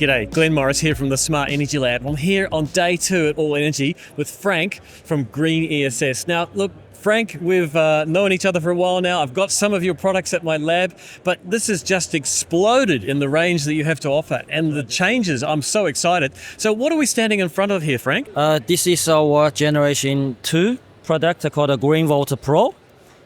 G'day, Glenn Morris here from the Smart Energy Lab. I'm here on day 2 at All Energy with Frank from GreenESS. Now, look, Frank, we've known each other for a while now. I've got some of your products at my lab, but this has just exploded in the range that you have to offer and the changes. I'm so excited. So what are we standing in front of here, Frank? This is our Generation 2 product called a GreenVolt Pro.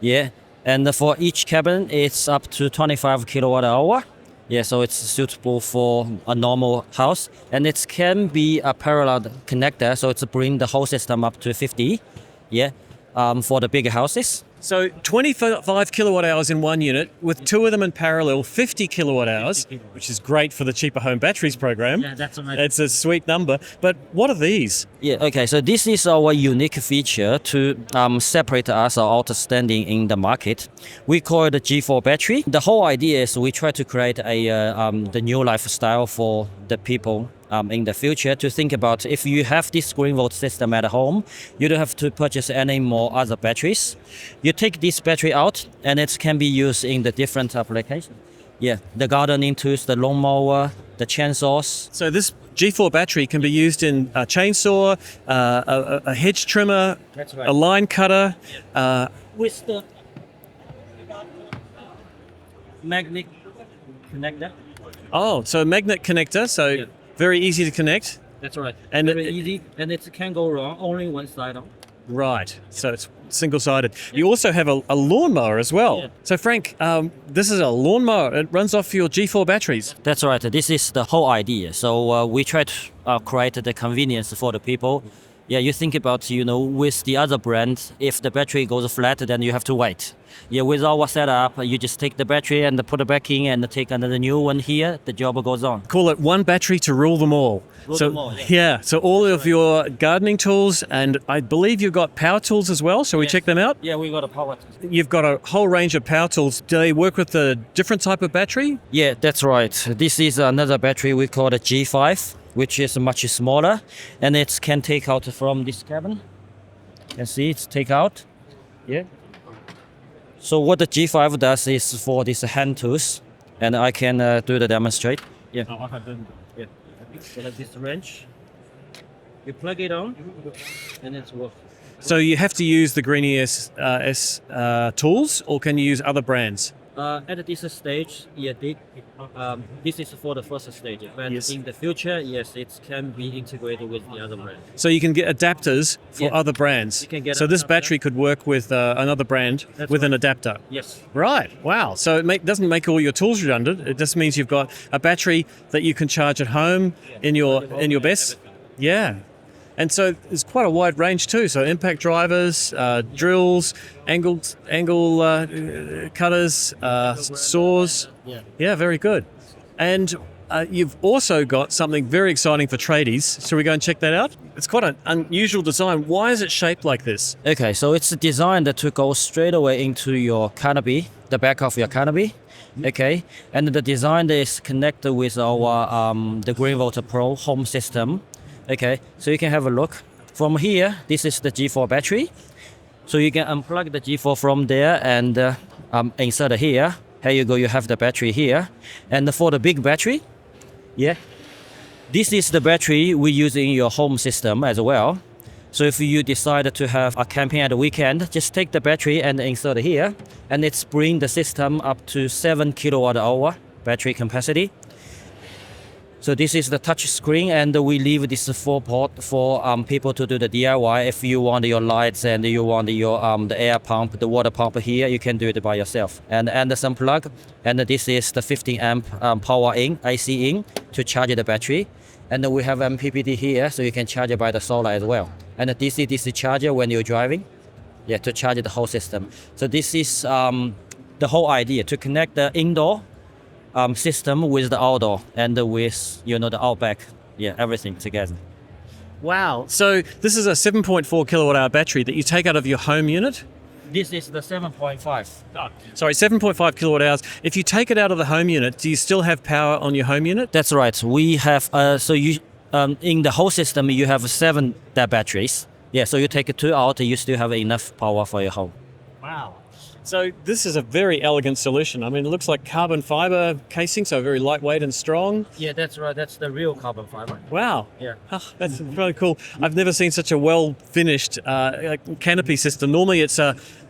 Yeah, and for each cabin, it's up to 25 kilowatt hour. Yeah, so it's suitable for a normal house, and it can be a parallel connector, so it's bring the whole system up to 50. Yeah, for the bigger houses. So 25 kilowatt hours in one unit with 2 of them in parallel, 50 kilowatt hours, which is great for the cheaper home batteries program. Yeah, that's right. It's a sweet number. But what are these? Yeah, okay, so this is our unique feature to separate us outstanding in the market. We call it the G4 battery. The whole idea is we try to create the new lifestyle for the people in the future, to think about if you have this GreenVolt system at home, you don't have to purchase any more other batteries. You take this battery out and it can be used in the different applications. Yeah, the gardening tools, the lawnmower, the chainsaws. So this G4 battery can be used in a chainsaw, a hedge trimmer, That's right. a line cutter. With the magnet connector. Oh, so a magnet connector, so Yeah. very easy to connect. That's right. And Very it- easy, and it can go wrong only one side on. Right, so it's single-sided. You also have a lawnmower as well. Yeah. So Frank, this is a lawnmower. It runs off your G4 batteries. That's right. This is the whole idea. So we try to create the convenience for the people. Yeah, you think about, with the other brand, if the battery goes flat, then you have to wait. Yeah, with our setup, you just take the battery and put it back in and take another new one here. The job goes on. Call it one battery to rule them all. Rule so them all, yeah. yeah, so all of your gardening tools, and I believe you've got power tools as well. Shall we Yes. check them out? Yeah, we got a power. You've got a whole range of power tools. Do they work with a different type of battery? Yeah, that's right. This is another battery we call the G5, which is much smaller, and it can take out from this cabin. You can see it's take out. Yeah. So what the G5 does is for these hand tools, and I can do the demonstrate. Yeah. Yeah. So like this wrench, you plug it on, and it's work. So you have to use the GreenESS tools, or can you use other brands? At this stage, yeah, this is for the first stage. But Yes. in the future, yes, it can be integrated with the other brand. So you can get adapters for Yeah. other brands. You can get so this adapter. battery could work with another brand That's with an right. adapter. Yes. Right. Wow. So it doesn't make all your tools redundant. It just means you've got a battery that you can charge at home in your best. Yeah. And so there's quite a wide range too. So impact drivers, drills, angle cutters, saws. Yeah. Yeah, very good. And you've also got something very exciting for tradies. Shall we go and check that out? It's quite an unusual design. Why is it shaped like this? Okay, so it's designed to go straight away into your canopy, the back of your canopy. Okay, and the design is connected with our the GreenVolt Pro home system. Okay, so you can have a look. From here, this is the G4 battery. So you can unplug the G4 from there and insert it here. Here you go, you have the battery here. And for the big battery, yeah, this is the battery we use in your home system as well. So if you decide to have a camping at the weekend, just take the battery and insert it here. And it's bring the system up to 7 kilowatt hour battery capacity. So this is the touch screen, and we leave this 4-port for people to do the DIY. If you want your lights and you want your the air pump, the water pump here, you can do it by yourself. And Anderson plug, and this is the 15 amp power in, AC in, to charge the battery. And then we have MPPT here, so you can charge it by the solar as well. And a DC-DC charger when you're driving, yeah, to charge the whole system. So this is the whole idea, to connect the indoor system with the outdoor and with the outback, yeah, everything together. Wow. So this is a 7.4 kilowatt hour battery that you take out of your home unit? This is the 7.5. Sorry, 7.5 kilowatt hours. If you take it out of the home unit, do you still have power on your home unit? That's right. We have in the whole system you have 7 batteries. Yeah, so you take 2 out, you still have enough power for your home. Wow. So this is a very elegant solution. I mean, it looks like carbon fiber casing, so very lightweight and strong. Yeah, that's right. That's the real carbon fiber. Wow. Yeah. That's really cool. I've never seen such a well-finished canopy system. Normally it's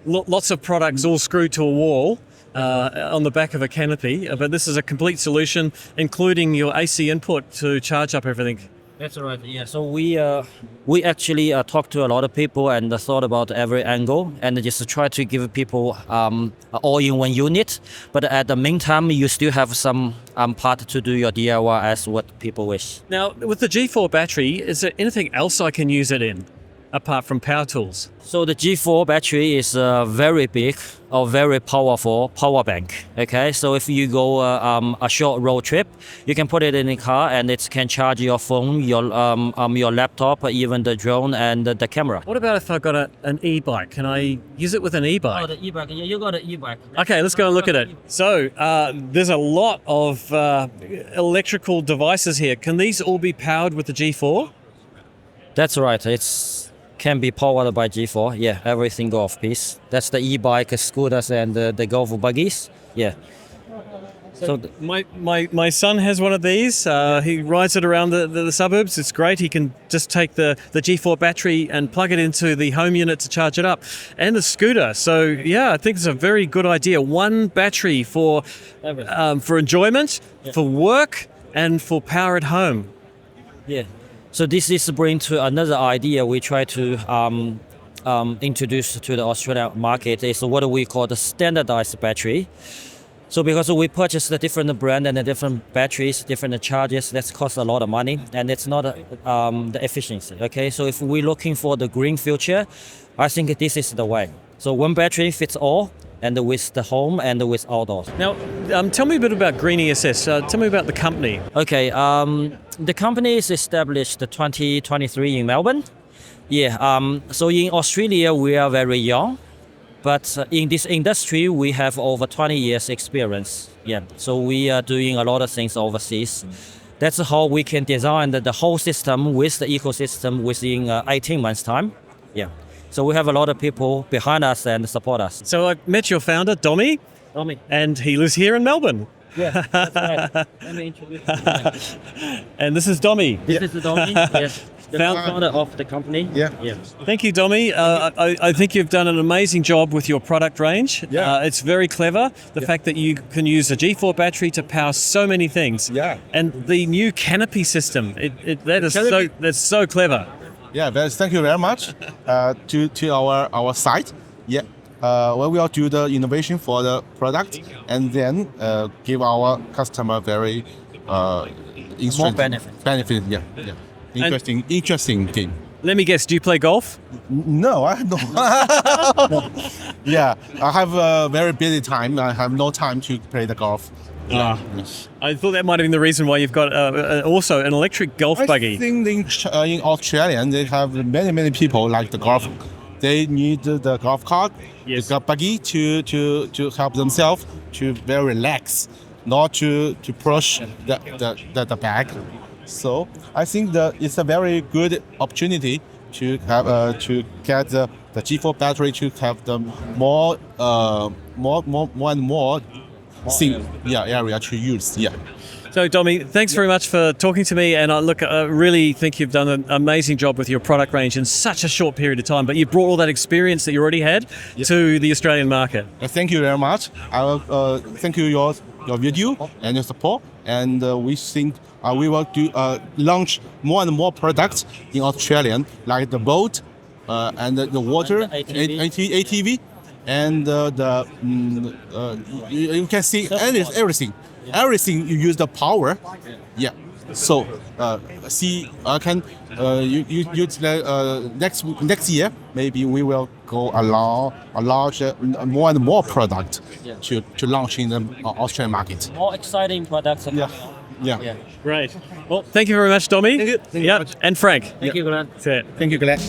lots of products all screwed to a wall on the back of a canopy, but this is a complete solution, including your AC input to charge up everything. That's right. Yeah. So we actually talked to a lot of people and thought about every angle and just try to give people all-in-one unit. But at the meantime, you still have some part to do your DIY as what people wish. Now, with the G4 battery, is there anything else I can use it in, apart from power tools? So the G4 battery is a very big or very powerful power bank. Okay, so if you go a short road trip, you can put it in the car and it can charge your phone, your laptop, even the drone and the camera. What about if I got an e-bike? Can I use it with an e-bike? Oh, the e-bike. Yeah, you got an e-bike. Okay, let's go and look at it. So there's a lot of electrical devices here. Can these all be powered with the G4? That's right. It's can be powered by G4. Yeah, every single of piece. That's the e-bike, scooters, and the golf buggies. Yeah. So my son has one of these. He rides it around the suburbs. It's great. He can just take the G4 battery and plug it into the home unit to charge it up, and the scooter. So yeah, I think it's a very good idea. One battery for enjoyment, for work, and for power at home. yeah. So this is bring to another idea we try to introduce to the Australian market is what we call the standardized battery. So because we purchase the different brand and the different batteries, different charges, that costs a lot of money and it's not the efficiency. Okay, so if we're looking for the green future, I think this is the way. So one battery fits all, and with the home and with outdoors. Now, tell me a bit about GreenESS. Tell me about the company. Okay, the company is established 2023 in Melbourne. Yeah, so in Australia we are very young, but in this industry we have over 20 years experience. Yeah, so we are doing a lot of things overseas. That's how we can design the whole system with the ecosystem within 18 months time. Yeah. So we have a lot of people behind us and support us. So I met your founder, Domi, and he lives here in Melbourne. Yeah, that's right. Let me introduce you. And this is Domi. This is Domi, yes. The founder of the company. Yeah. Thank you, Domi. I think you've done an amazing job with your product range. Yeah. It's very clever. The fact that you can use a G4 battery to power so many things. Yeah. And the new canopy system, that's so clever. Yeah, thank you very much to our site. Yeah, where we will do the innovation for the product and then give our customer very More benefit. Benefit, yeah. Interesting thing. Let me guess, do you play golf? No, I don't. Yeah, I have a very busy time. I have no time to play the golf. Yes. I thought that might have been the reason why you've got also an electric golf buggy. I think in Australia they have many people like the golf. They need the golf cart, Yes. the golf buggy to help themselves to very relax, not to push the bag. So I think that it's a very good opportunity to have to get the G4 battery to have the more and more area to use. Yeah. So, Domi, thanks very much for talking to me. And I really think you've done an amazing job with your product range in such a short period of time. But you brought all that experience that you already had to the Australian market. Thank you very much. I will thank you your video and your support. And we think we will launch more and more products in Australian, like the boat and the water, And the ATV. And you can see everything. Everything you use the power. Yeah. So next year maybe we will go a large more and more product to launch in the Australian market. More exciting products. Yeah. Great. Well, thank you very much, Domi. Thank you very much. And Frank. Thank you, Glenn. That's it. Thank you, Glenn.